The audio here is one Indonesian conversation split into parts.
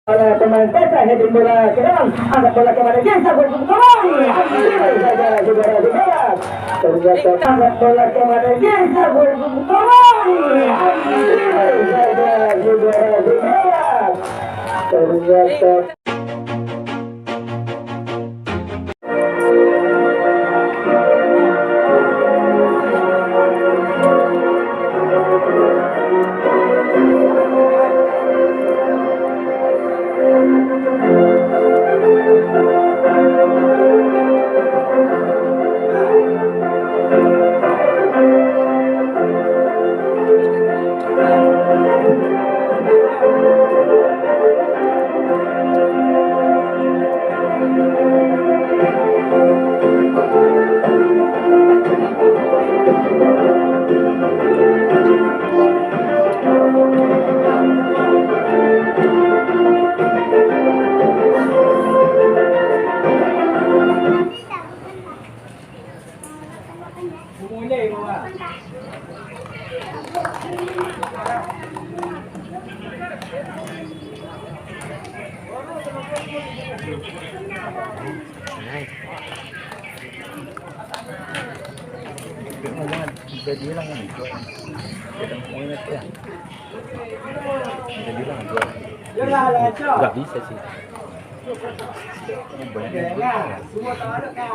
Oleh pemain Peta heading bola ke dalam, angkat bola kepada Jasa berputar. Saudara-saudara, ternyata angkat bola kepada Jasa berputar. Saudara-saudara, ternyata udah bilang kan itu kita ingat ya udah bilang nggak bisa sih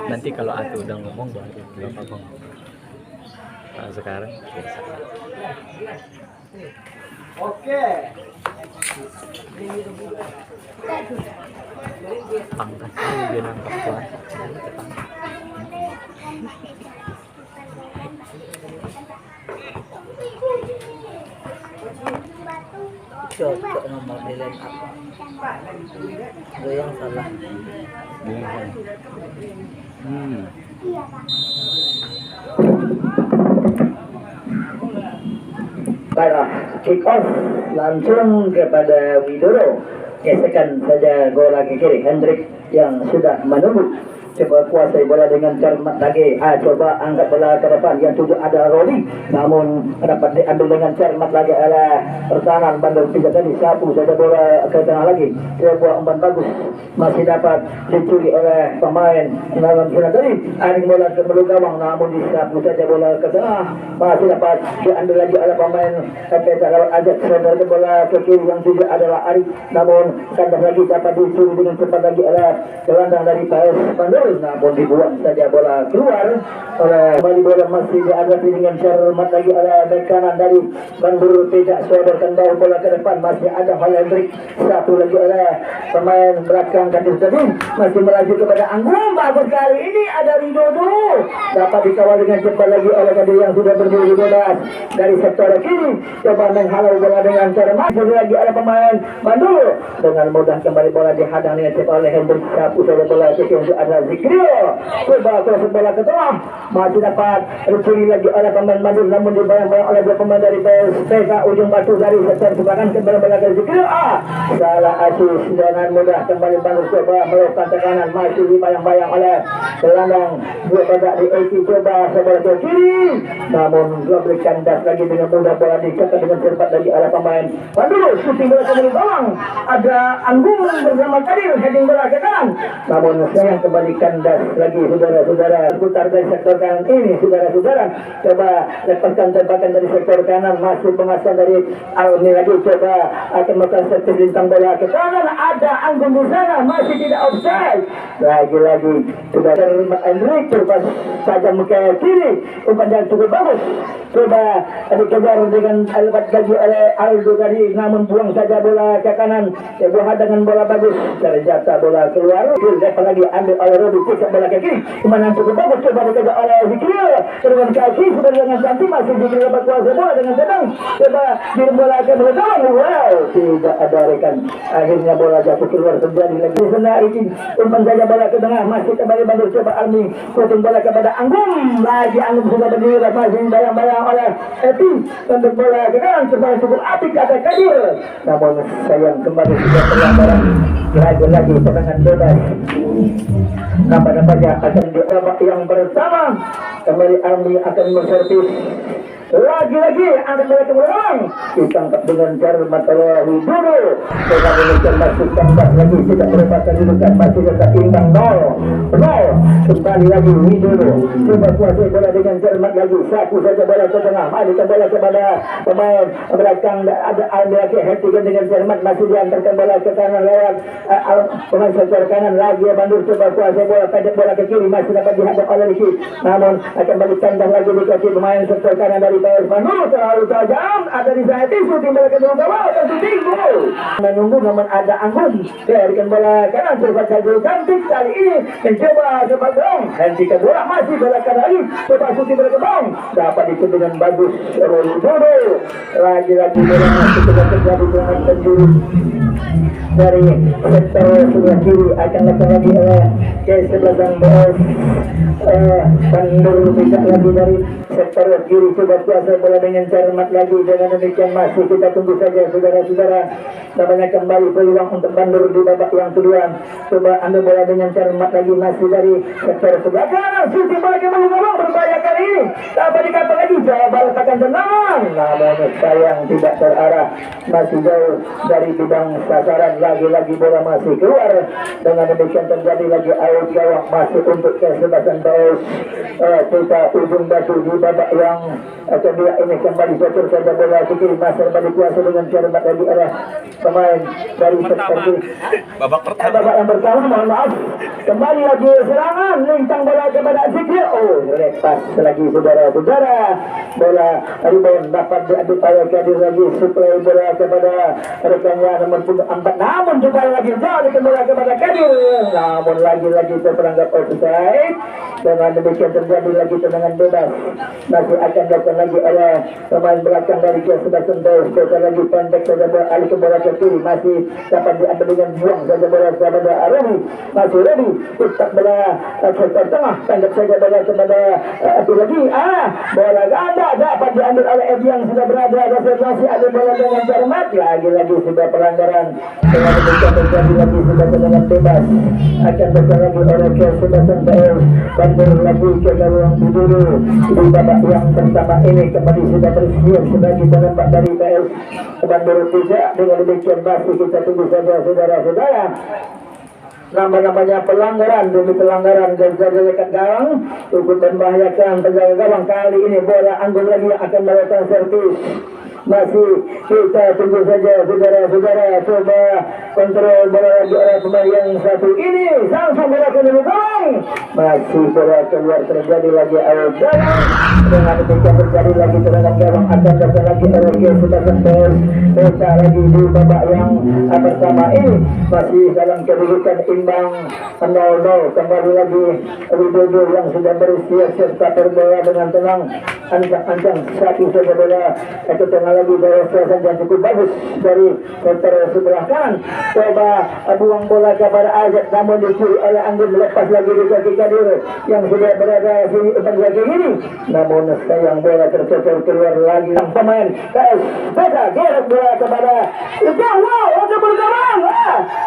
nanti kalau aku udah ngomong baru nggak apa-apa kalau sekarang biasa. oke. Pangkas aja dia nangkap tuan cocok nomor nilai apa lo yang salah Baiklah, kick off langsung kepada Widodo. Gesekan saja bola ke kiri Hendrik yang sudah menunggu. Coba kuasai bola dengan cermat lagi. Coba angkat bola ke depan. Yang tujuh ada rolling, namun dapat diambil dengan cermat lagi oleh pertahanan Bandung Tiga tadi. Sapu saja bola ke tengah lagi. Sebuah umpan bagus masih dapat dicuri oleh pemain dalam zona tadi. Aring bola ke belakang gawang, namun disapu saja bola ke tengah. Masih dapat diambil lagi oleh pemain Peta lewat ajak saudara bola ke kiri. Yang tujuh adalah Arik, namun kandas lagi dapat dicuri dengan cepat lagi oleh gelandang dari PS Bandung. Namun dibuang saja bola keluar oleh kembali bola masih diangkat dengan cermat lagi oleh bek kanan dari Bandung tidak sodorkan bawah bola ke depan. Masih ada Hendrik, satu lagi oleh pemain belakang Kadis tadi masih melaju kepada Anggung. Bagus kali ini ada Widodo dapat dikawal dengan cepat lagi oleh Kadis yang sudah berdiri bebas dari sektor kiri. Coba menghalau bola dengan cermat lagi oleh pemain Bandung. Dengan mudah kembali bola dihadang dengan cepat oleh Hendrik, satu saja bola ke yang ada Zikrio. Coba cross bola ke tengah, masih dapat dicuri lagi oleh pemain Bandung, namun dibayang-bayang oleh dua pemain dari PSPK ujung batu dari sektor sebelah kembali bola ke Zikrio. Salah asis dengan mudah kembali Bandung coba melakukan tekanan, masih dibayang-bayang oleh gelandang dua badak di AC. Coba bola ke kiri, namun diberikan das lagi dengan mudah bola dicetak dengan cepat lagi oleh pemain Bandung. Shooting bola ke gawang, ada Anggung bersama Kadir heading bola ke kanan, namun sayang kembali kandas lagi saudara-saudara. Putar dari sektor kanan ini saudara-saudara. Coba lepaskan tembakan dari sektor kanan, masih pengasahan dari Alni lagi. Coba akan melakukan servis bintang bola ke kanan, ada Anggung di sana, masih tidak offside. Lagi-lagi sudah terima Hendrik, coba saja muka kiri, umpan yang cukup bagus. Coba dikejar dengan lebat lagi oleh Aldo tadi, namun buang saja bola ke kanan. Coba dengan bola bagus, ternyata bola keluar. Lepas lagi ambil oleh Rodi, pusat bola ke kiri, kemana cukup bagus. Coba dikejar oleh Zikrio dengan kaki, sudah dengan cantik masih Zikrio dapat kuasa bola dengan tenang. Coba kirim bola ke belakang, wow, tidak ada rekan. Akhirnya bola jatuh keluar, terjadi lagi di sana. Ini umpan saja bola ke tengah, masih kembali Bandung. Coba Almi puting bola kepada Anggung, lagi Anggung sudah berdiri, masih bayang-bayang oleh Epi untuk bola ke kanan. Coba cukup apik ada Kadir, namun sayang kembali sudah pelanggaran. Lagi-lagi serangan bebas. Nampak-nampaknya akan di babak yang pertama kembali Army akan menservis lagi-lagi angkat bola ke belakang, ditangkap dengan cermat oleh Widodo. Bola demikian masih tambah lagi, tidak berubah kedudukan, masih tetap imbang 0-0. Kembali lagi Widodo, coba kuasai bola dengan cermat lagi, sapu saja bola ke tengah, alihkan bola kepada pemain belakang, ada lagi hentikan dengan cermat, masih diantarkan bola ke kanan lewat pemain setor kanan lagi Bandur, coba kuasai bola, pendek bola ke kiri, masih dapat dihadap oleh Riki, namun akan balik tandang lagi dikasih pemain setor kanan dari PS Bandur, terlalu tajam, ada di saya tisu, timbal ke bawah, tentu tinggal menunggu, namun ada Anggun, berikan bola kanan, coba saja cantik kali ini, mencoba coba gong, hentikan bola, masih bola kanan lagi, coba suti bola ke bawah, dapat diikuti dengan bagus Widodo, lagi-lagi bola masih terjadi dengan penjuru dari sektor sebelah kiri, akan datang lagi ke sebelah BS Bandur, tidak lagi dari sektor kiri, coba kuasa bola dengan cermat lagi, dengan demikian masih kita tunggu saja saudara-saudara, namanya kembali peluang untuk Bandur di babak yang kedua, coba ambil bola dengan cermat lagi, masih dari sektor sebelah kanan, suti bola kembali ngomong berbahaya kali ini, dapat dikata lagi, jawab bola takkan tenang, namun sayang tidak terarah, masih jauh dari bidang sasaran, lagi-lagi bola masih keluar, dengan demikian terjadi lagi out gawang masih untuk kesebasan terus kita ujung batu di babak yang kedua ini, kembali jatuh saja bola ke kiri, masih balik kuasa dengan cermat lagi arah pemain dari sektor kiri. Babak pertama. Babak yang pertama, mohon maaf, kembali lagi serangan, lintang bola kepada Zikri, lepas lagi saudara-saudara, bola rebound dapat diambil oleh Kadir lagi, suplai bola kepada rekannya nomor 4, namun juga lagi jauh bola kepada Kadir, namun lagi-lagi terperangkap offside, dengan demikian terjadi lagi tendangan bebas, masih akan dilakukan lagi oleh pemain belakang dari Kia sudah sentuh, sekali lagi pendek saja bola, alih ke bola ke kiri, masih dapat diambil dengan buang saja bola kepada Arumi, masih ready, tetap bola ke tengah, pendek saja bola kepada itu lagi, bola ganda dapat diambil oleh Edi yang sudah berada, masih ada bola dengan cermat, lagi-lagi sudah pelanggaran, dengan demikian terjadi lagi sudah tendangan bebas, akan berjalan lagi oleh Kia sudah sentuh, Bandur lagi ke gawang Widodo di babak yang pertama ini, kembali sudah bersiap sebagai penembak dari PS Bandur tidak, dengan demikian masih kita tunggu saja saudara-saudara, nama-namanya pelanggaran demi pelanggaran dan jaga dekat gawang cukup membahayakan penjaga gawang. Kali ini bola Anggun lagi yang akan melakukan servis, masih kita tunggu saja saudara-saudara, coba kontrol bola lagi oleh pemain yang satu ini, langsung bola ke belakang, masih bola keluar, terjadi lagi out gawang, dengan demikian terjadi lagi serangan gawang, akan datang lagi oleh Kia sudah sentuh, kita lagi di babak yang pertama ini masih dalam kedudukan imbang 0-0, kembali lagi Widodo yang sudah bersiap serta berbola dengan tenang, ancang-ancang satu saja bola ke tengah lagi, bola saja cukup bagus dari sektor sebelah kanan, coba buang bola kepada Azad, namun dicuri oleh Anggun, lepas lagi di kaki Kadir yang sudah berada di penjaga ini, namun sayang bola tercocor keluar lagi, pemain KS Beda gerek bola kepada untuk bergabung,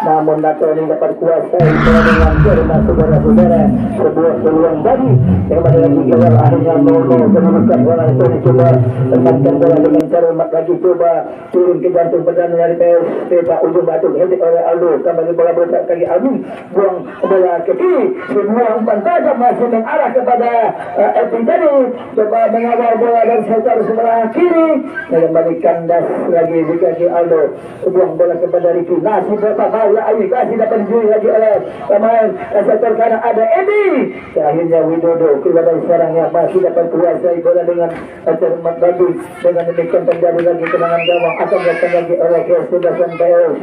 namun Nato ini dapat kuasai bola dengan cermat saudara-saudara, sebuah peluang tadi, kembali lagi keluar, akhirnya 0-0, kedudukan bola itu dicoba tekankan bola dengan cermat lagi, coba turun ke jantung perdana dari PS Peta ujung batu, hentik oleh Aldo, kembali bola bergerak kaki Aldo, buang bola ke kiri, sebuah umpan tajam masih mengarah kepada Epi tadi, coba mengawal bola dari sektor sebelah kiri, kembali kandas lagi di kaki Aldo, buang bola kepada Riki, nasib berbahaya, Ayu kasih dapat dijuri lagi oleh pemain sektor kanan ada Edi, akhirnya Widodo keluar dari sarangnya, masih dapat kuasai bola dengan cermat lagi, dengan demikian terjadi lagi tendangan gawang, akan datang lagi oleh Kesedasan PS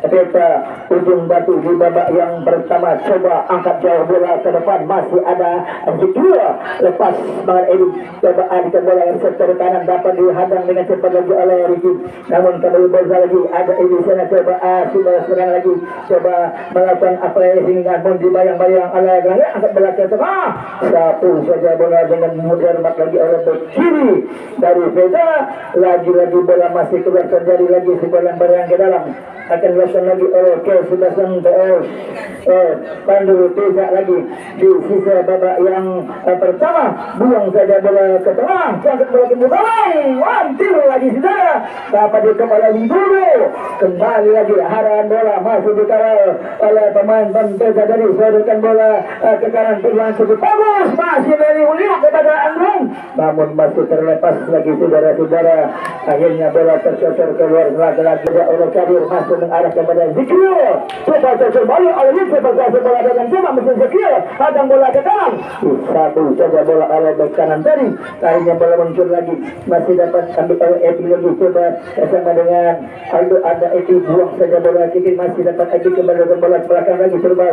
Peta ujung batu di babak yang pertama, coba angkat jauh bola ke depan, masih ada kedua, lepas banget Edi, coba alihkan bola yang sektor kanan, dapat dihadang dengan cepat lagi oleh Riki, namun kembali bola lagi ada Edi sana, coba sudah serang lagi, coba melakukan apa hingga pun dibayang-bayang oleh Grangga, angkat bola ke tengah, satu saja bola dengan mudah lagi oleh kiri dari Peta, lagi-lagi bola masih keluar, terjadi lagi sebuah lemparan ke dalam, akan dilakukan lagi oleh Kesedasan PS Pandu tidak lagi di sisa babak yang pertama. Buang saja bola ke tengah, jangkut bola ke belakang, wantil lagi saudara, dapat di kepala Widodo, kembali lagi arahan bola masih dikawal oleh pemain Pempeza dari sodorkan bola ke kanan peluang cukup bagus, masih dari Uliuk kepada Anggun, namun masih terlepas lagi saudara-saudara. Akhirnya bola tercocor keluar lagi-lagi oleh Kadir, masuk mengarah kepada Zikir, coba cocor balik oleh Zikir, berkasih bola dengan coba mesin Zikir, hadang bola ke kanan, satu saja bola oleh bek kanan tadi. Akhirnya bola muncul lagi, masih dapat ambil oleh Epi lagi, coba bersama dengan Aldo, ada Epi, buang saja bola kiri, masih dapat Epi kembali ke bola belakang lagi, coba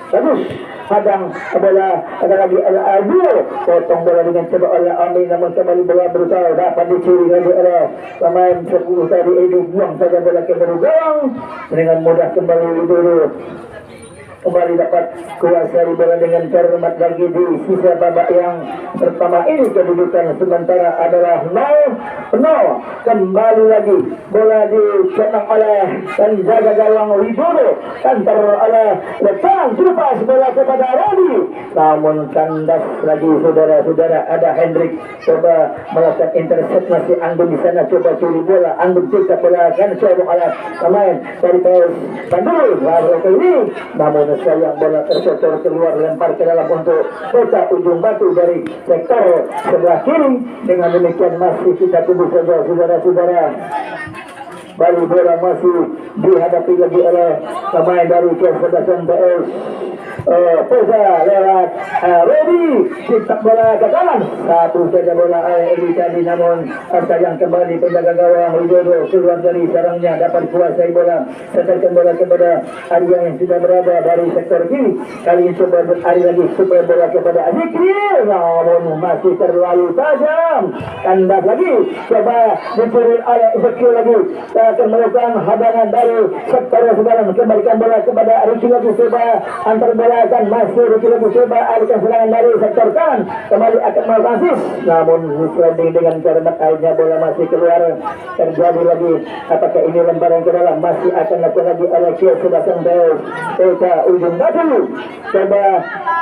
bagus, hadang bola, ada lagi oleh Aldo, potong bola dengan coba oleh Ami, namun kembali bola berusaha dapat dicuri lagi oleh pemain 10 tadi Epi, buang saja bola ke gawang dengan mudah kembali Widodo. Kembali dapat kuasai bola dengan cermat lagi di sisa babak yang pertama ini. Kedudukan sementara adalah 0-0. Kembali lagi bola dicetak oleh penjaga gawang Widodo, kantor oleh depan, lepas bola kepada Rodi, namun kandas lagi saudara-saudara. Ada Hendrik coba melakukan intercept, masih Anggun di sana coba curi bola, Anggun tidak bola kan coba oleh pemain dari PS Bandung baru ini, namun sayang bola tercocor keluar, lempar ke dalam untuk Kota Ujung Batu dari sektor sebelah kiri. Dengan demikian masih kita tunggu saja saudara-saudara. Baru bola masih dihadapi lagi oleh pemain dari kesebelasan PS Peza lewat Rodi, cetak bola ke kanan, satu saja bola Edi tadi, namun sayang kembali penjaga gawang Widodo keluar dari sarangnya, dapat kuasai bola, setelkan bola kepada Arya yang sudah berada dari sektor kiri. Kali ini coba berlari lagi supaya bola kepada Zikir, namun masih terlalu tajam, kandas lagi, coba dicuri oleh Zikir lagi, akan melakukan hadangan dari sektor sebelah, kembalikan bola kepada Riki lagi, coba antar bola akan masih Riki lagi, coba alihkan serangan dari sektor kanan, kembali akan melakukan asis, namun sliding dengan cermat, akhirnya bola masih keluar. Terjadi lagi, apakah ini lemparan ke dalam, masih akan lakukan lagi oleh Kio Sebastian Peta Ujung Batu, coba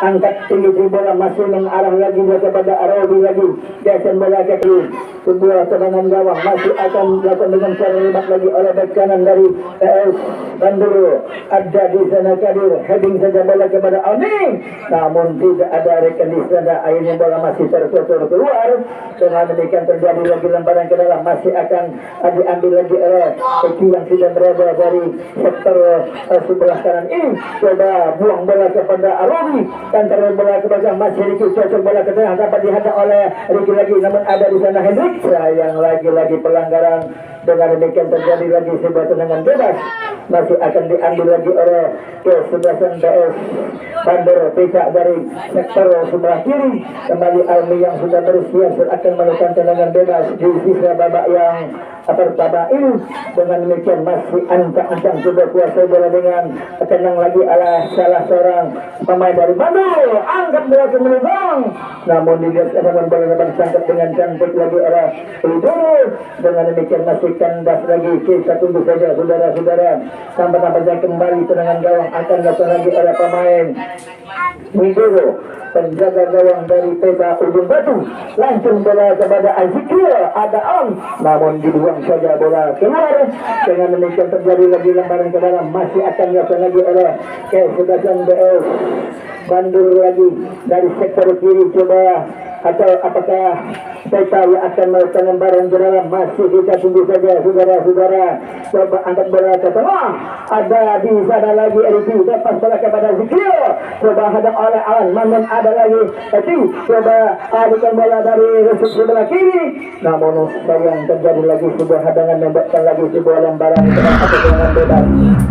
angkat tinggi bola, masih mengarah lagi kepada Arabi lagi, geser bola ke kiri, sebuah serangan gawang masih akan dilakukan dengan cara hebat lagi oleh bek kanan dari PS Bandung. Ada di sana Kadir, heading saja bola kepada Amin, namun tidak ada rekan di sana. Akhirnya bola masih tercocor keluar. Dengan demikian terjadi lagi lemparan ke dalam, masih akan diambil lagi oleh Eki yang sudah berada dari sektor sebelah kanan ini. Coba buang bola kepada Arabi, kantor bola ke belakang, masih Riki cocok bola ke tengah, dapat dihadap oleh Riki lagi, namun ada di sana Hendrik, sayang lagi-lagi pelanggaran. Dengan demikian terjadi lagi sebuah tendangan bebas, masih akan diambil lagi oleh kesebelasan PS Bandar Pecah dari sektor sebelah kiri. Kembali Almi yang sudah bersiap akan melakukan tendangan bebas di sisa babak yang pertama ini. Dengan demikian masih ancang-ancang coba kuasai bola dengan tenang lagi ala salah seorang pemain dari Bandung, angkat bola ke belakang, namun dilihat dengan bola dapat disangkap dengan cantik lagi oleh Widodo. Dengan demikian masih kandas lagi, kita tunggu saja saudara-saudara sampai kembali tendangan gawang akan dilakukan lagi oleh pemain Widodo, penjaga gawang dari Peta Ujung Batu, langsung bola kepada Azikir, ada on, namun dibuang saja bola keluar. Dengan demikian terjadi lagi lemparan ke dalam, masih akan dilakukan lagi oleh kesebelasan BS Bandung lagi dari sektor kiri, coba atau apakah Peta yang akan melakukan lemparan ke dalam, masih kita tunggu saja saudara-saudara. Coba angkat bola ke tengah, ada di sana lagi Eriki, lepas bola kepada Zikir, coba hadap oleh Alan, namun ada lagi Eki, coba alihkan bola dari rusuk sebelah kiri, namun sayang terjadi lagi sebuah hadangan, membuatkan lagi sebuah lemparan ke tengah atau serangan bebas.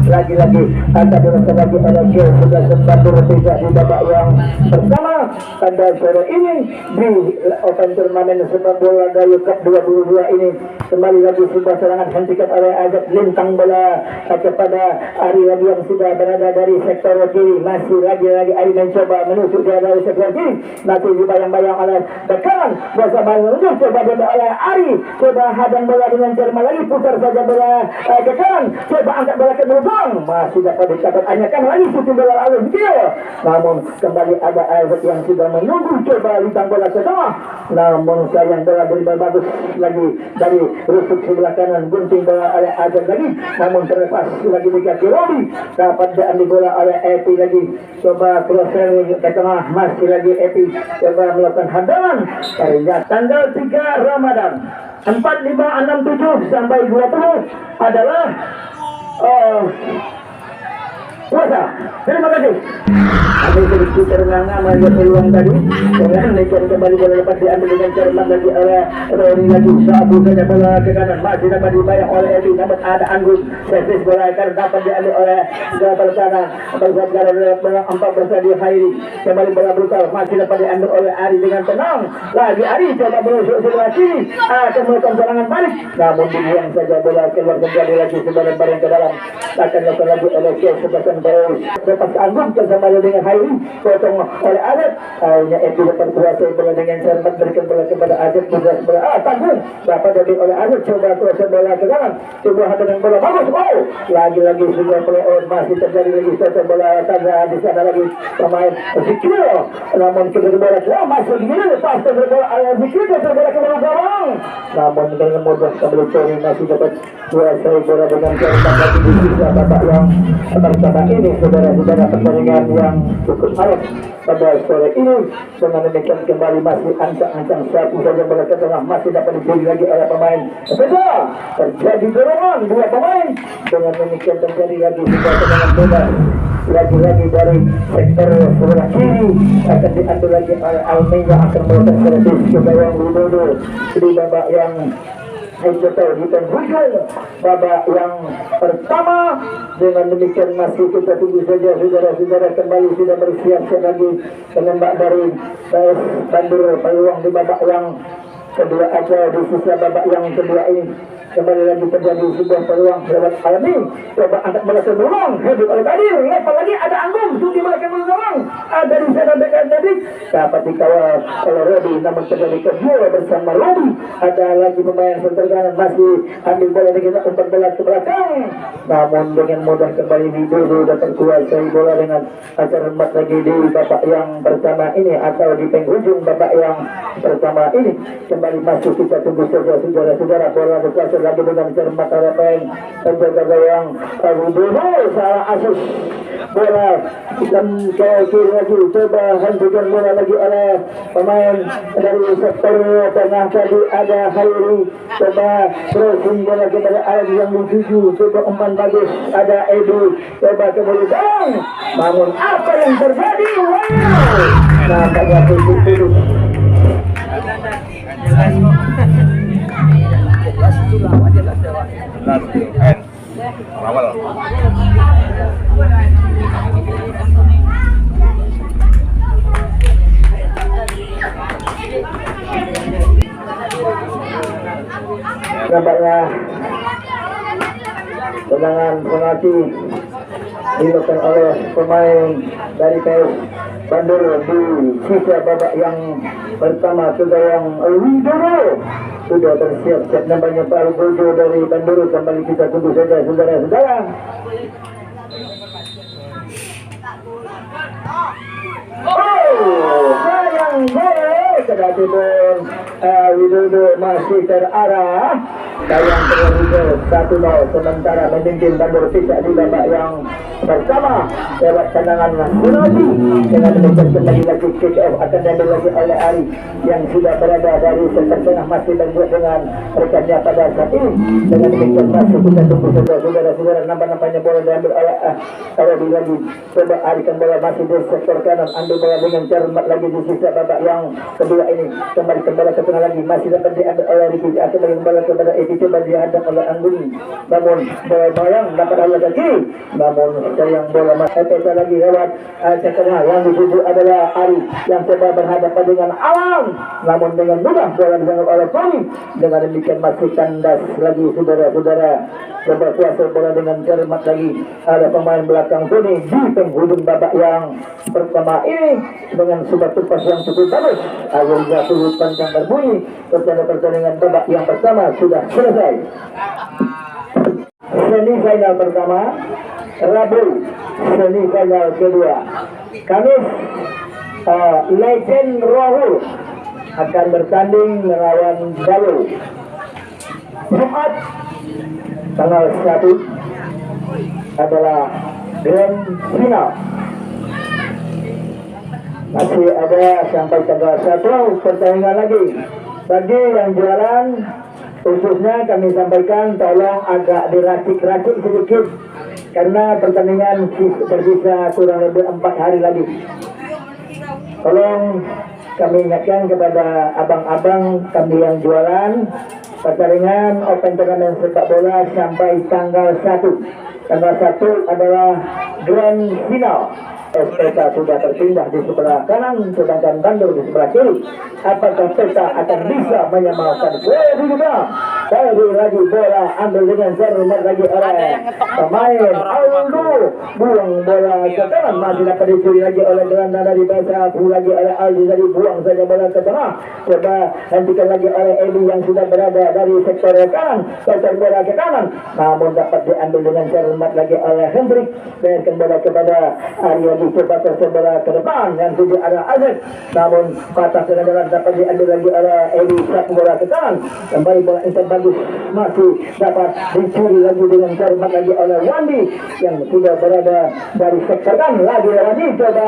Lagi-lagi akan dilakukan lagi oleh Kio sudah sempat berbeda di babak yang pertama pada sore ini di di open turnamen sepak bola Gayo Cup 2022 ini kembali lagi sebuah serangan hentikan oleh Ajat lintang bola kepada Ari lagi yang sudah berada dari sektor kiri, masih lagi Ari mencoba menusuk dia dari sektor kiri, masih dibayang-bayang oleh bekalan bersama menuju coba bola oleh Ari, coba hadang bola dengan cermat lagi, putar saja bola ke kanan, coba angkat bola ke belakang, masih dapat dicatat anyakan lagi shooting bola alun dia, namun kembali ada Ajat yang sudah menunggu coba lintang bola ke tengah, namun sayang bola dari bagus lagi dari rusuk sebelah kanan, gunting bola oleh Ajat lagi, namun terlepas lagi di kaki Robi, dapat diambil bola oleh Epi lagi, coba crosser ke tengah, masih lagi Epi coba melakukan hadangan pada tanggal 3 Ramadan 4567 sampai 20 adalah puasa. Terima kasih. Ada sedikit terengang melihat peluang tadi. Dengan naikkan kembali bola lepas diambil dengan cermat lagi oleh Roni lagi. Sabu saja bola ke kanan. Masih dapat dibayar oleh Ebi. Dapat ada Anggun. Servis bola akan dapat diambil oleh Gabal kanan. Bersat garam bola 4 bersadi Hairi. Kembali bola brutal. Masih dapat diambil oleh Ari dengan tenang. Lagi Ari coba berusuk sebelah kiri. Akan melakukan serangan balik. Namun dibuang saja bola keluar kembali lagi sebarang-barang ke dalam. Akan lakukan lagi oleh Kes sebelah terus lepas Anggun kembali dengan Hairi potong oleh Adit, akhirnya Epi dapat kuasa bola dengan cermat berikan bola kepada Adit, bola tanggung dapat dari oleh Adit, coba kuasa bola ke kanan, coba dengan bola bagus, lagi-lagi sudah play-on, masih terjadi lagi satu bola tanda di sana lagi pemain Zikir, namun kedua bola masih begini lepas kedua bola oleh Zikir, kedua bola ke bola gawang, namun dengan mudah kembali Tony masih dapat kuasa bola dengan cermat lagi di sisa babak yang pertama ini saudara-saudara pertandingan yang cukup menarik pada sore ini dengan demikian kembali masih ancang-ancang satu saja bola ke tengah masih dapat diberi lagi oleh pemain beda terjadi dorongan dua pemain dengan demikian terjadi lagi sebuah tendangan bebas lagi-lagi dari sektor sebelah kiri akan diambil lagi oleh Almeida akan melakukan servis ke gawang Widodo di babak yang itu di penghujung babak yang pertama. Dengan demikian masih kita tunggu saja saudara-saudara kembali sudah bersiap-siap lagi penembak dari PS Bandur peluang di babak yang kedua aja di sisa babak yang kedua ini kembali lagi terjadi sebuah peluang lewat Alami coba angkat bola ke belakang hidup oleh Kadir lepas lagi ada Anggung sudah bola ke belakang ada di sana dekat tadi dapat dikawal oleh Robi namun terjadi kedua bersama Robi ada lagi pemain center kanan masih ambil bola dengan umpan bola ke belakang namun dengan mudah kembali Widodo dapat kuasai bola dengan acara empat lagi di babak yang pertama ini atau di penghujung babak yang pertama ini kembali masuk kita tunggu saja saudara-saudara bola berkuasa lagi dengan cermat harapan penjaga gawang Widodo salah asus bola dan ke kiri lagi coba hentikan bola lagi oleh pemain dari sektor tengah tadi ada Hairi coba crossing bola kepada Aib yang dituju coba umpan bagus ada Edu coba kembali bang namun apa yang terjadi nah pada itu awal nampaknya tendangan penalti dilakukan oleh pemain dari PS Bandur di sisa babak yang pertama ke gawang Widodo sudah bersiap-siap nampaknya Pak Bojo dari Bandur kembali kita tunggu saja saudara-saudara. Sayang gol sudah timur Widodo masih terarah sayang terlalu 1-0 sementara memimpin Bandur tidak di babak yang pertama lewat tendangan penalti dengan demikian kembali lagi kick off akan diambil lagi oleh Ari yang sudah berada dari sektor tengah masih berbuat dengan rekannya pada saat ini dengan demikian masih kita tunggu saudara-saudara nampak-nampaknya bola diambil oleh Robi lagi coba Ari kan bola masih di sektor kanan ambil bola dengan cermat lagi di sisa babak yang kedua ini kembali bola ke tengah lagi masih dapat diambil oleh Riki atau bola kepada Edi coba dihadap oleh Anggun namun bola bayang dapat oleh lagi namun sayang bola peta lagi lewat ke tengah yang dituju adalah Ari yang coba berhadapan dengan Alam, namun dengan mudah bola dijangkau oleh Tony. Dengan demikian masih kandas lagi saudara-saudara. Coba kuasai bola dengan cermat lagi ada pemain belakang Tony di penghujung babak yang pertama ini dengan sebuah tupas yang cukup bagus. Akhirnya sudut pandang berbunyi pertandingan babak yang pertama sudah selesai. Semifinal pertama Rabu, semifinal kedua Kamis, Legend Rohul akan bertanding melawan Balu. Jumat tanggal 1 adalah grand final. Masih ada sampai tanggal 1 pertandingan lagi. Bagi yang jualan, khususnya kami sampaikan tolong agak diracik-racik sedikit karena pertandingan tersisa kurang lebih 4 hari lagi. Tolong kami ingatkan kepada abang-abang kami yang jualan, pertandingan Open Turnamen sepak bola sampai tanggal 1. Tanggal 1 adalah grand final. Peta sudah terpindah di sebelah kanan, sedangkan Bandur di sebelah kiri. Apakah Peta akan bisa menyamakan bola juga? Dari lagi bola ambil dengan cermat lagi oleh pemain Aldo, buang bola ke kanan, masih dapat dicuri lagi oleh gelandang dari Peta, lagi oleh Aldi, dari buang saja bola ke tengah. Coba hentikan lagi oleh Edi yang sudah berada dari sektor kanan, sektor bola ke kanan, namun dapat diambil dengan cermat lagi oleh Hendrik. Biarkan bola kepada Arya, coba tersebelah ke depan yang tujuh adalah Azek, namun patah kedengaran dapat diambil lagi oleh Edi. Satu bola ke kanan, kembali bola insert bagus, masih dapat dicuri lagi dengan cermat lagi oleh Wandi yang sudah berada dari sektor kanan. Lagi Wandi coba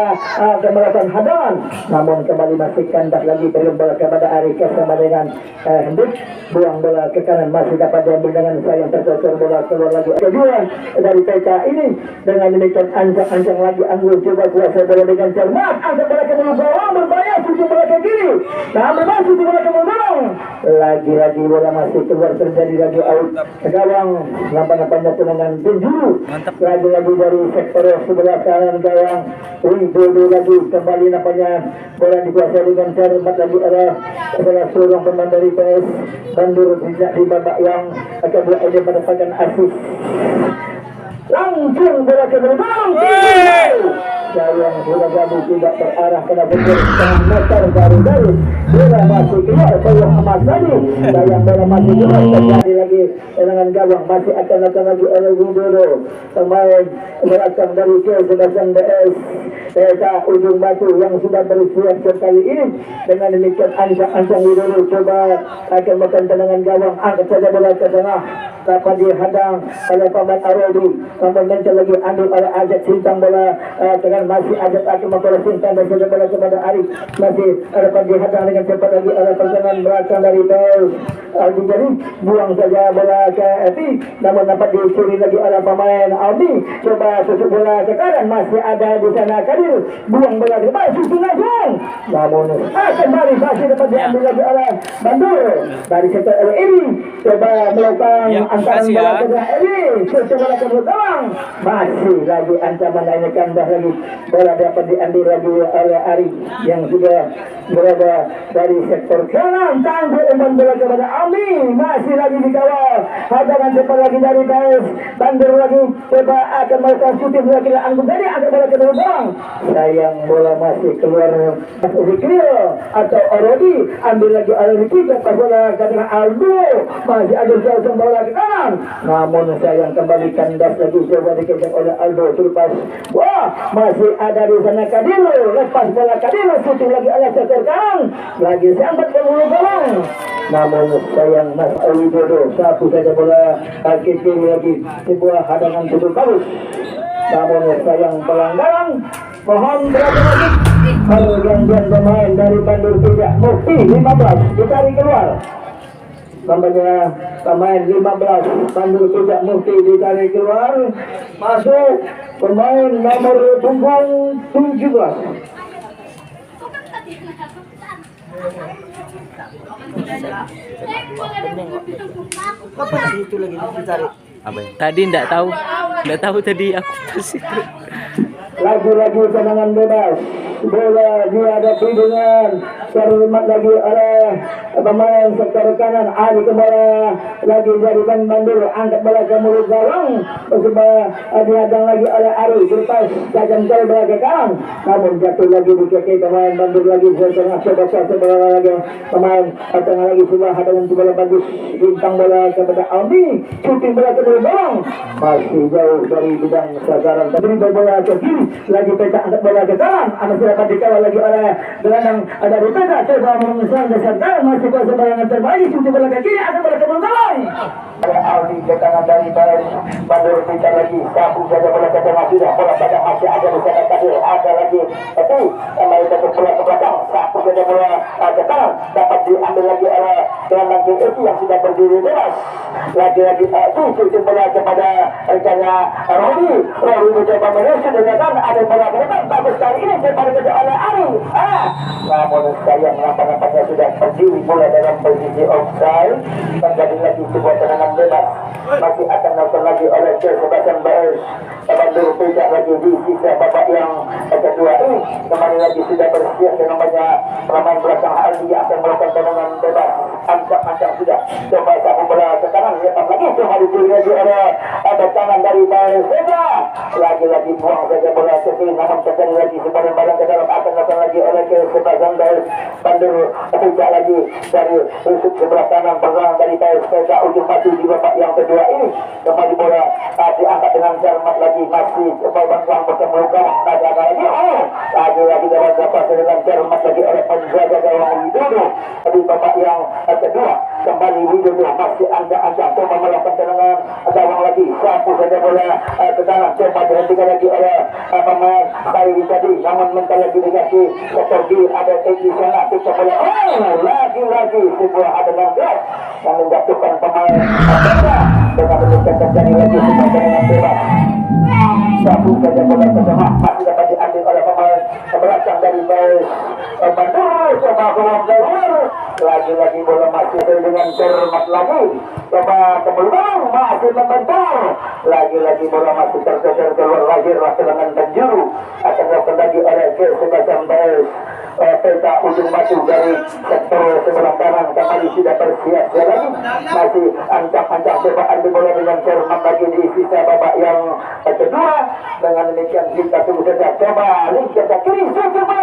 melakukan hadangan, namun kembali masih kandas lagi, beri bola kepada Ari sama dengan Hendrik, buang bola ke kanan, masih dapat diambil dengan sayang, tercocor bola keluar lagi. Kedua dari PK ini dengan demikian ancang-ancang lagi Anggun coba kuasa bola dengan cermat, angkat bola ke bawah, berbahaya, cuci bola ke kiri, nah berbahaya, cuci bola ke belakang, lagi-lagi bola masih keluar, terjadi lagi out ke gawang. Nampak-nampaknya tendangan penjuru lagi-lagi dari sektor sebelah kanan gawang Widodo lagi, kembali nampaknya bola dikuasai dengan cermat lagi oleh seorang pemain dari PS Bandur. Tidak di babak yang akan berakhir mendapatkan asis, langsung bola ke belakang, sayang bola gabu tidak terarah kena betul setengah meter dari garis, bola masih keluar peluang emas tadi, sayang bola masih keluar, terjadi lagi tendangan gawang, masih akan lagi oleh Widodo, pemain belakang dari Kesedasan DS Desa Ujung Batu yang sudah bersiap sekali ini. Dengan demikian ancang-ancang Widodo coba akan melakukan tendangan gawang, angkat saja bola ke tengah, dapat dihadang oleh pemain Arodi, namun mencari lagi ambil oleh Ajat Sintang bola dengan masih Ajat akan memperoleh Sintang dan saja bola kepada Arif, masih dapat dihadang dengan cepat lagi oleh pertengahan belakang dari Bel Aldi, jadi buang saja bola ke Epi, namun dapat dicuri lagi oleh pemain Aldi, coba susuk bola ke kanan, masih ada di sana Kadir, buang bola ke depan, susun langsung, namun kembali masih dapat diambil lagi oleh Bandur dari sektor Ewi, coba melakukan antaran bola ke Ewi, susuk bola ke belakang, masih lagi ancaman lainnya kandas lagi, bola dapat diambil lagi oleh Ari yang sudah berada dari sektor kanan, tangguh umpan bola kepada Ami, masih lagi dikawal, hadangan cepat lagi dari PS Bandur lagi, coba akan melakukan shooting lagi, anggun tadi akan bola ke belakang, sayang bola masih keluar Zikrio atau Orodi, ambil lagi oleh Riki, dapat bola ke tengah Aldo, masih ada jauh bola ke kanan, namun sayang kembali kandas lagi, coba dikejar oleh Aldo, terlepas, wah masih ada di sana Kadilo, lepas bola Kadilo, shooting lagi oleh sektor kanan, lagi sampai ke bulu gawang, namun sayang Mas Widodo, satu saja bola kaki kiri lagi, sebuah hadangan cukup bagus, namun sayang pelanggaran. Mohon berhati lagi kalau gangguan pemain dari Bandur tidak Mufti 15 ditarik keluar, namanya pemain 15 Bandur tidak Mufti ditarik keluar, masuk pemain nomor punggung 17. Apa itu lagi ditarik? Apa ya? Tadi enggak tahu tadi aku pas itu. Lagi-lagi tendangan bebas, bola dihadapi dengan terlimat lagi oleh pemain sektor kanan. Ali Kembala lagi dari Ban Bandur, angkat bola ke mulut gawang, coba dihadang lagi oleh Ari, berpas tajam kali bola ke kanan, namun jatuh lagi di kaki pemain Bandur lagi. Setengah bola lagi pemain tengah lagi, sebuah hadangan bola bagus, bintang bola kepada Aldi, shooting bola ke mulut gawang, masih jauh dari bidang sasaran. Tapi bola ke kiri lagi, pecah angkat bola ke kanan, masih dapat dikawal lagi oleh gelandang dari pecah, coba menyerang dasar kanan, masih kuasa bayangan terbalik, shooting bola ke kiri, angkat bola ke mulut gawang. Aldi ke kanan dari Bandur, pecah lagi, sapu saja bola ke tengah, sudah bola pada masih ada di sana tadi, ada lagi, tapi kembali ke bola ke belakang, sapu saja bola ke kanan, dapat diambil lagi oleh gelandang itu yang sudah berdiri bebas. Lagi-lagi shooting bola kepada rekannya Robi mencoba menyusun dengan ada bola ke depan, bagus kali ini cepat ke oleh Ari. Namun sayang nampaknya sudah berdiri bola dalam posisi offside. Terjadi lagi sebuah tendangan bebas, masih akan dilakukan lagi oleh Sebastian Baez. Bandur tidak lagi di sisa babak yang kedua ini. Kembali lagi sudah bersiap namanya pemain belakang Aldi yang akan melakukan tendangan bebas. Ancam sudah coba sapu bola ke kanan, lepas lagi coba dipilih lagi oleh tangan dari Baez. Lagi-lagi buang saja bola ke kiri, namun terjadi lagi sebagian barang ke dalam, akan dilakukan lagi oleh Sebastian Baez. Bandur tidak lagi dari rusuk sebelah kanan, perang dari Baez ke ujung batu di babak yang kedua ini. Kembali bola diangkat dengan cermat lagi, masih bantuan bertemu gawang, lagi-lagi dalam dapat dengan cermat lagi oleh penjaga gawang Widodo di babak yang kedua. Kembali Widodo masih ancang-ancang coba melakukan tendangan gawang lagi, sapu saja bola ke kanan, coba dihentikan lagi oleh pemain Khairi tadi, namun mental lagi dikasih sektor kiri, ada Eki sana, kita bola lagi-lagi sebuah hadangan gas yang menjatuhkan pemain dengan mendekat terjadi lagi sebuah tendangan bebas. Sapu saja bola ke tengah, masih dapat diambil oleh pemain belakang dari Baez. Bandur coba bola keluar, lagi-lagi bola masih dengan cermat lagi, coba kemudian masih membentur, lagi-lagi bola masih terkejar keluar lagi, serangan penjuru akan dilakukan lagi oleh Sebastian Baez. Peta ujung batu dari sektor sebelah kanan, kembali sudah bersiap lagi, masih ancang-ancang coba ambil bola dengan cermat lagi di sisa babak yang kedua. Dengan demikian kita tunggu saja, coba link ke kiri, coba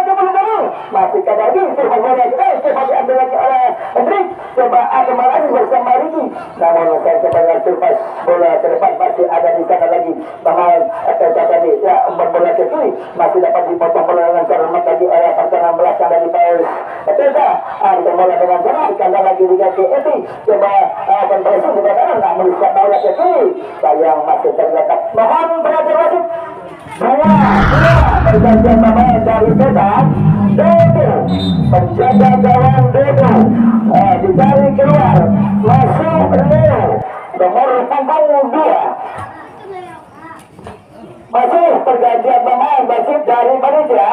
masih kadang lagi, coba bola coba diambil lagi oleh Hendrik, coba ada lagi bersama Riki, namun saya coba lepas bola ke depan, masih ada di sana lagi pemain tadi ya, bola ke kiri, masih dapat dipotong bola dengan cermat lagi oleh pasangan belakang dari Paul. Ketika ada bola dengan cermat, kandang lagi di kaki Eti, coba akan berhasil di kanan, tak melihat bola ke kiri, sayang masih terletak. Mohon perhatian wasit. Pergantian pemain dari Sedan, Dodo, penjaga gawang Dodo, ditarik keluar, masuk Leo, nomor punggung 2. Masih pergantian pemain masih dari Malaysia,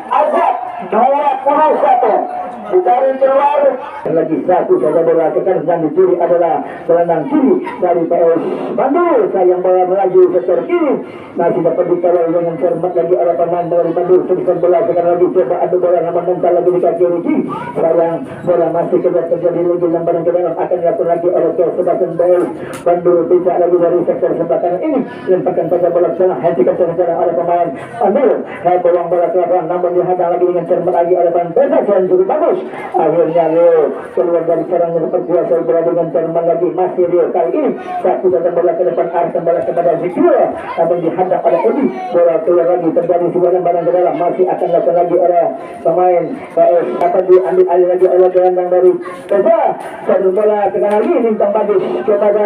Azad 21. Ditarik keluar lagi, satu saja bola ke kanan dan dicuri adalah gelandang kiri dari PS Bandur. Sayang bola melaju sektor kiri, masih dapat dikawal dengan cermat lagi oleh pemain dari Bandur. Sebutkan bola sekarang lagi, coba ada bola namun mental lagi di kaki Riki. Sayang bola masih terjadi lagi lambaran ke dalam, akan dilakukan lagi oleh Sebastian PS Bandur. Tidak lagi dari sektor sebelah kanan ini, lemparkan pada bola ke sana, hentikan secara oleh pemain Bandur. Bola bola ke belakang, namun dihadang lagi dengan cermat lagi oleh pemain PS dan juru bagus. Akhirnya Leo keluar dari sarangnya seperti biasa, berada dengan cermat lagi, masih Leo kali ini satu datang bola ke depan, arahkan bola kepada Zikira, namun dihadap oleh Edi, bola keluar lagi, terjadi sebuah lembaran ke dalam, masih akan lakukan lagi oleh pemain PS, akan diambil alih lagi oleh gelandang dari Pesa. Satu bola ke kanan lagi, bintang bagus kepada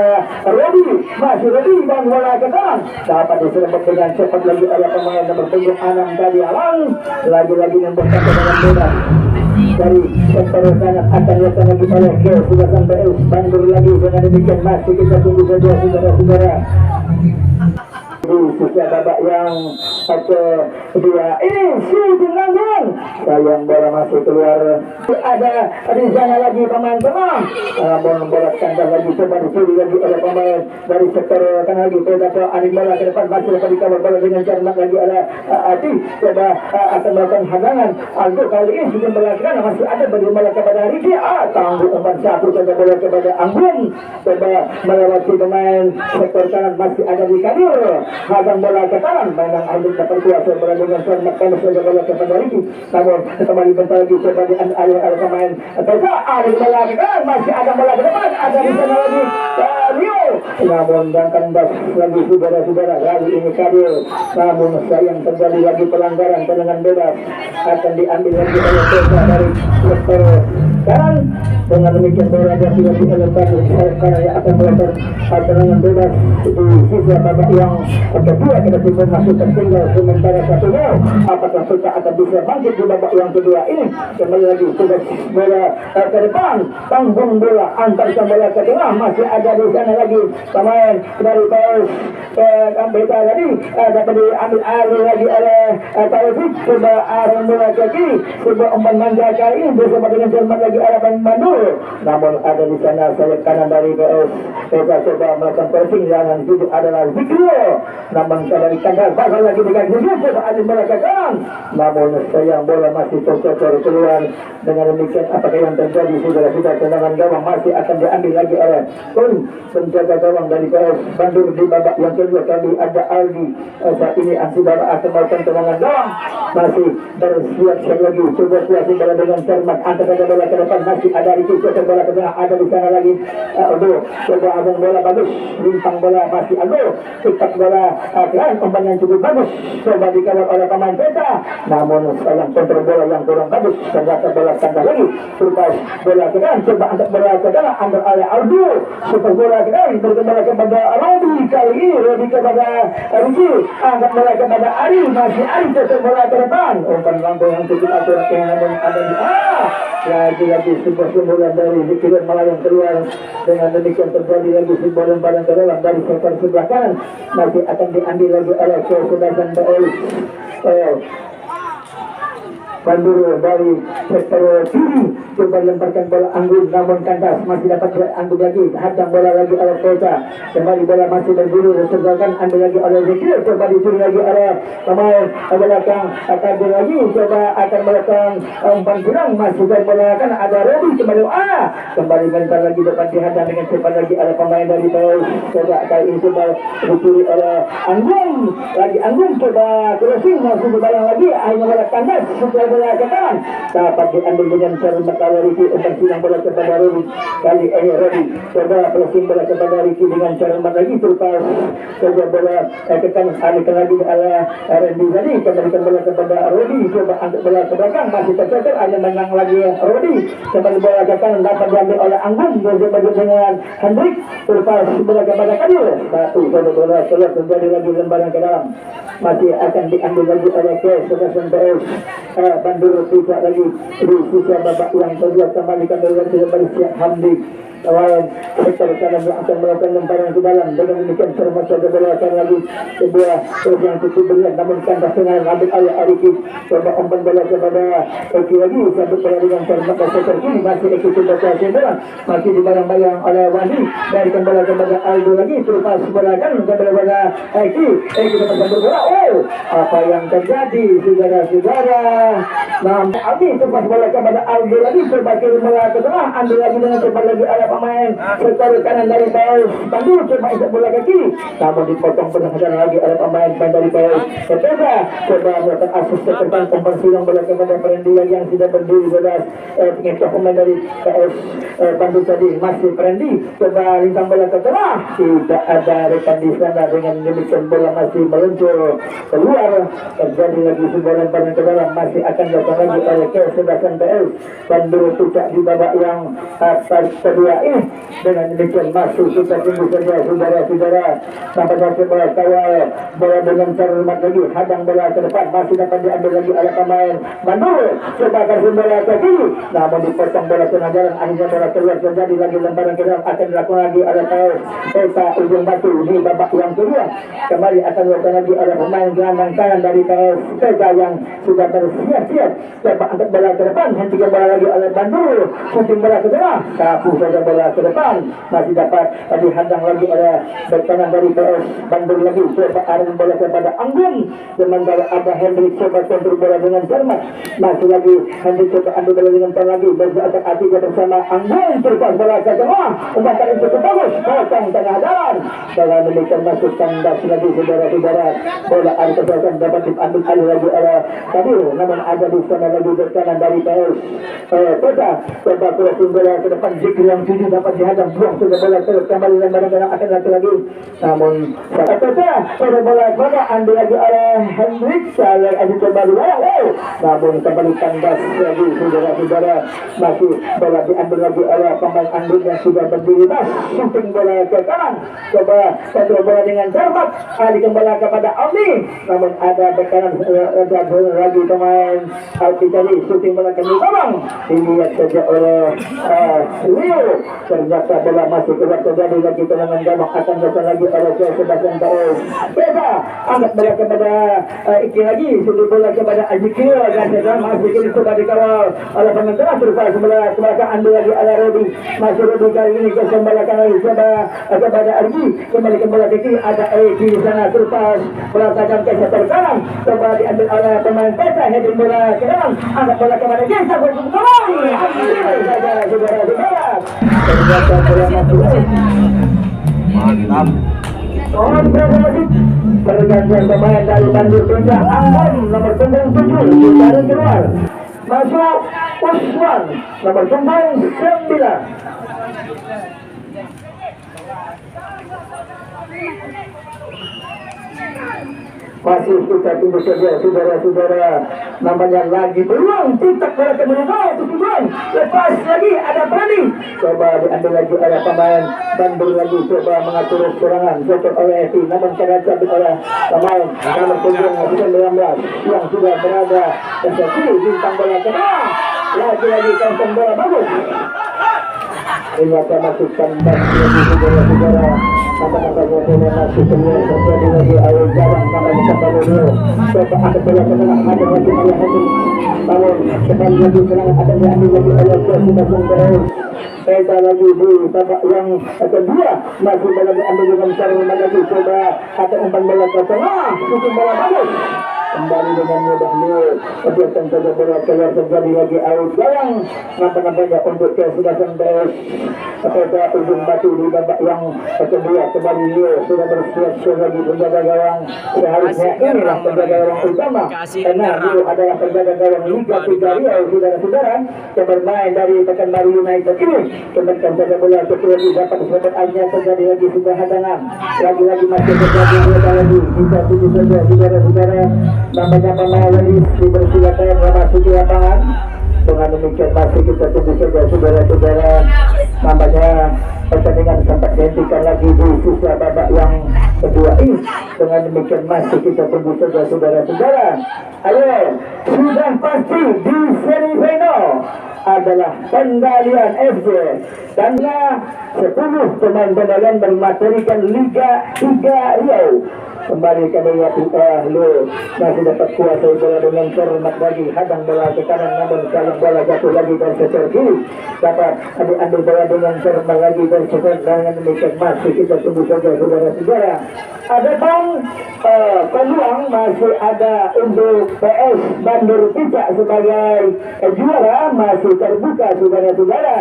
Rodi, masih Rodi dan bola ke kanan, dapat diserempet dengan cepat lagi oleh pemain nomor punggung 6 dari Alang, lagi-lagi membuka dengan bebas dari sektor kanan, akan dilakukan lagi oleh Sebastian Baez Bandur lagi. Dengan demikian masih kita tunggu saja saudara-saudara di sisa babak yang kedua ini shooting langsung, sayang bola masih keluar. Ada di sana lagi pemain tengah, namun bola kandas lagi, coba dicuri lagi oleh pemain dari sektor kanan lagi. Coba adik bola ke depan, masih dapat dikawal bola dengan cermat lagi ada Ati, coba akan melakukan hadangan. Aldo kali ini sudah melakukan, masih ada bagi bola kepada Riki, tangguh umpan satu, coba bola kepada Anggun, coba melewati pemain sektor kanan, masih ada di Kadir, hadang bola ke kanan, mainan Anggun dapat kuasa bola dengan cermat, panas saja bola kepada Riki, namun kembali bentar lagi coba di ada pemain, coba adik bola ke kanan, masih ada bola ke depan, ada di sana lagi Rio, namun dan kandas lagi saudara-saudara, kali ini Kadir, namun sayang terjadi lagi pelanggaran tendangan bebas, akan diambil lagi oleh Tesa dari sektor kanan. Dengan demikian bola sudah dilakukan karena yang akan melakukan tendangan bebas di sisa babak yang kedua. Kita timbul masih tertinggal sementara 1-0. Apakah kita akan bisa bangkit di babak yang kedua ini? Kembali lagi sudah bola ke depan, tanggung bola antar bola ke tengah, masih ada di sana lagi pemain dari PS Beta tadi dapat diambil alih lagi oleh Taufik, coba arah bola ke kiri, coba umpan manja kali ini bersama dengan cermat lagi arah Bandung, namun ada di sana sayap kanan dari PS Beta, coba melakukan pressing, yang hidup adalah Zikrio, namun dari kandang bakal lagi dengan Zikrio, coba alih bola ke kanan, namun sayang bola masih tercocor keluar. Dengan demikian apakah yang terjadi, saudara kita, tendangan gawang masih akan diambil lagi oleh penjaga gawang dari PS Bandung di babak yang kedua. Kali ada Aldi, saat ini Ansidara akan melakukan tendangan gawang, masih bersiap-siap lagi, coba kuasa bola dengan cermat, angkat saja bola ke depan, masih ada Riki, coba bola ke tengah, ada di sana lagi Aldo, coba abang bola bagus, bintang bola masih Aldo, cepat bola keren, umpan yang cukup bagus, coba dikawal oleh pemain Beta, namun sayang kontrol bola yang kurang bagus, ternyata bola kandas lagi, lepas bola ke kanan, coba angkat bola ke tengah, angkat oleh Aldo, super bola ke kanan, berkembali kepada Rodi, kali ini Rodi kepada Riki, angkat bola kepada Ari, masih Ari, coba bola ke depan, umpan lambung yang cukup akurat yang ada di lagi sebuah simbolan dari Zikir malah yang keluar. Dengan demikian terjadi lagi simbolan badan ke dalam dari sektor sebelah kanan, masih akan diambil lagi oleh Kesudahan Banduru dari sektor kiri, coba lemparkan bola Anggun, namun kandas, masih dapat Anggun lagi, hadang bola lagi oleh Kota, kembali bola masih berburu, disegalkan, ambil lagi oleh Zikir, coba dicuri lagi oleh pemain belakang, akan lagi, coba akan melakukan umpan kurang, masih bola kan ada Robi, kembali bentar lagi dapat dihadang dengan cepat lagi oleh pemain dari Paus, coba kali ini coba dicuri oleh Anggun, lagi Anggun, coba crossing, masih berbalang lagi, akhirnya bola kandas, setelah bola ke kanan, dapat diambil dengan cermat oleh Riki, umpan silang bola kepada Robi, kali ini Robi, coba pressing bola kepada Riki dengan cermat lagi, terlepas, coba bola ke kanan, alihkan lagi oleh Randy tadi, kembalikan bola kepada Robi, coba angkat bola ke belakang, masih tercecer, ada menang lagi Robi, kembali bola ke kanan, dapat diambil oleh Anggun, coba dengan Hendrik, terlepas bola kepada Kadir, satu, coba bola keluar, terjadi lagi lembaran ke dalam, masih akan diambil lagi oleh Kesudahan PS Bandung, tidak lagi di sisa babak yang kedua, kembalikan kembali siap Hamdi lawan sektor kanan yang akan melakukan lemparan ke dalam. Dengan demikian cermat saja bola akan lagi sebuah terus yang cukup berat, namun kandas dengan ambil oleh Ariki, coba umpan bola kepada Eki lagi, sabut bola dengan cermat dan sektor kiri, masih Eki coba kuasa bola, masih dibayang-bayang oleh Wandi, berikan bola kepada Aldo lagi, terlepas bola kan kepada bola Eki dapat sambut bola, apa yang terjadi saudara-saudara, nampak Aldi terlepas bola kepada Aldo lagi, coba kirim bola ke tengah, ambil lagi dengan cepat lagi oleh pemain sektor kanan dari PS Bandung, coba isap bola ke kiri, namun dipotong penanganan lagi oleh pemain dari PS Beta, coba melakukan asis ke depan, umpan silang bola kepada Prendi yang sudah berdiri bebas, pengecoh pemain dari PS Bandung tadi, masih Prendi, coba lintang bola ke tengah, tidak ada rekan di sana, dengan demikian bola masih meluncur keluar, terjadi lagi sebuah lemparan ke dalam, masih akan dilakukan lagi oleh Kesedasan PS Bandung Puncak di babak yang kedua ini. Dengan demikian masuk kita tunggu saja saudara-saudara sampai bola kawal bola dengan cermat lagi hadang bola ke depan masih dapat diambil lagi oleh pemain Bandung. Coba kasih bola ke kiri namun dipotong bola tengah jalan akhirnya bola keluar terjadi lagi lemparan ke dalam akan dilakukan lagi oleh Pesa Ujung Batu di babak yang kedua. Kembali akan dilakukan lagi oleh pemain gelandang kanan dari PS Pesa yang sudah bersiap-siap. Coba angkat bola ke depan hentikan bola lagi oleh Bandung. Shooting bola ke tengah sapu saja bola ke depan masih dapat dihadang lagi oleh bek kanan dari PS Bandung lagi. Coba arah bola kepada Anggun sementara ada Hendrik coba kontrol bola dengan cermat masih lagi Hendrik coba ambil bola dengan tangan lagi bergerak hatinya bersama Anggun terpas bola ke tengah umpan itu bagus potong tengah jalan dalam demikian masuk tandas lagi saudara-saudara bola ada kesalahan dapat diambil alih lagi oleh Kadir namun ada di sana lagi bek kanan dari PS Peta coba crossing bola ke depan Zikri yang tujuh dapat dihadang buang sudah bola terus kembali lembaran akan lagi namun Peta pada bola pada ambil lagi oleh Hendrik saya ada coba dulu namun kembali tandas lagi saudara-saudara masih bola diambil lagi oleh pemain Andri yang sudah berdiri tas shooting bola ke kanan coba kontrol bola dengan cermat alihkan bola kepada Aldi namun ada bek kanan lagi pemain Aldi tadi shooting bola ke belakang dilihat saja oleh Rio ternyata bola masih keluar terjadi lagi tendangan gawang akan datang lagi oleh Sebastian Taus Beba angkat bola kepada Iki lagi shooting bola kepada Azikir dan sedang masih kini coba dikawal oleh penentang terus sebelah belakang ambil lagi oleh Rodi masih Rodi kali ini ke belakang lagi coba kepada Argi kembali ke bola ke kiri ada Eki di sana terlepas bola tajam ke sektor kanan coba diambil oleh pemain Peta heading bola ke dalam angkat bola kepada Jasa bergolong saja saudara-saudara ternyata bola masuk mantap pergantian pemain dari Bandung Puncak Anggun nomor punggung 7 dari keluar masuk Usman nomor punggung 9 masih kita tunggu saja saudara-saudara namanya lagi peluang tintak bola ke belakang tujuan lepas lagi ada Bani coba diambil lagi oleh pemain Bandung lagi coba mengatur serangan jatuh oleh Eti namun cara diambil oleh pemain nomor punggung 19 yang sudah berada terjadi bintang bola ke tengah lagi kantong bola bagus ini akan masukkan lagi saudara-saudara apa-apanya boleh masuk keluar terjadi lagi awal jalan namanya kembali dulu coba ada bola ke tengah ada lagi oleh Hadi namun kembali lagi serangan ada diambil lagi oleh Sebastian Taus Peta lagi di babak yang kedua masih bola diambil dengan cara lagi coba ada umpan bola ke tengah shooting bola bagus kembali dengan mudah kebiasaan saja bola keluar terjadi lagi out jalan nampak-nampaknya untuk Kesedasan PS Peta Ujung Batu di babak yang kedua kembali sudah bersiap-siap lagi penjaga gawang seharusnya inilah penjaga gawang utama karena Rio adalah penjaga gawang Liga 3 Riau saudara-saudara yang bermain dari Pekanbaru United ini kembalikan saja bola keluar dapat disebut aja terjadi lagi sudah hadangan lagi-lagi masih terjadi bola lagi bisa tuju saja saudara-saudara nampaknya pemain lagi dipersilakan memasuki lapangan dengan demikian masih kita tunggu saja saudara-saudara nampaknya pertandingan sempat dihentikan lagi di sisa babak yang kedua ini dengan demikian masih kita tunggu saja saudara-saudara ayo sudah pasti di semifinal adalah Penggalian FC dan 10 pemain Penggalian bermaterikan Liga 3 Riau kembali kami lihat masih dapat kuasa bola dengan cermat lagi hadang bola ke kanan namun kalau bola jatuh lagi dari sektor kiri dapat diambil bola dengan cermat lagi dari sektor dengan demikian masih kita tunggu saja saudara-saudara ada peluang masih ada untuk PS Bandung Puncak sebagai juara masih terbuka saudara-saudara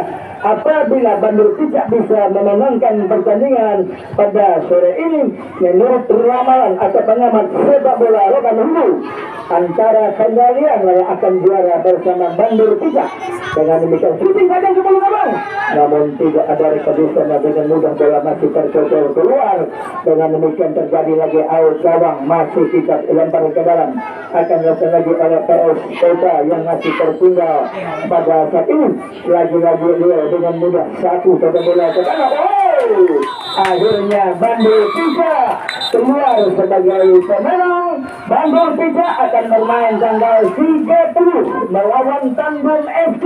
apabila Bandung Puncak bisa memenangkan pertandingan pada sore ini menurut ramalan atau pengamat sepak bola Rokan tunggu antara Kandalian yang akan juara bersama Bandung Tiga. Dengan demikian shooting kadang ke bola abang, namun tidak ada kedudukan dengan mudah bola masih tercocol keluar. Dengan demikian terjadi lagi out gawang masih tidak lempar ke dalam, akan dilakukan lagi oleh PS Kota yang masih tertinggal pada saat ini. Lagi-lagi dia dengan mudah satu bola ke dalam. Akhirnya Bandung Tiga keluar sebagai pemenang. Bandung Tiga akan bermain tanggal 30 melawan Tanggung FC.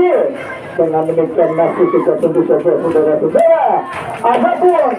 Dengan demikian masih kita tunggu saudara-saudara. Adapun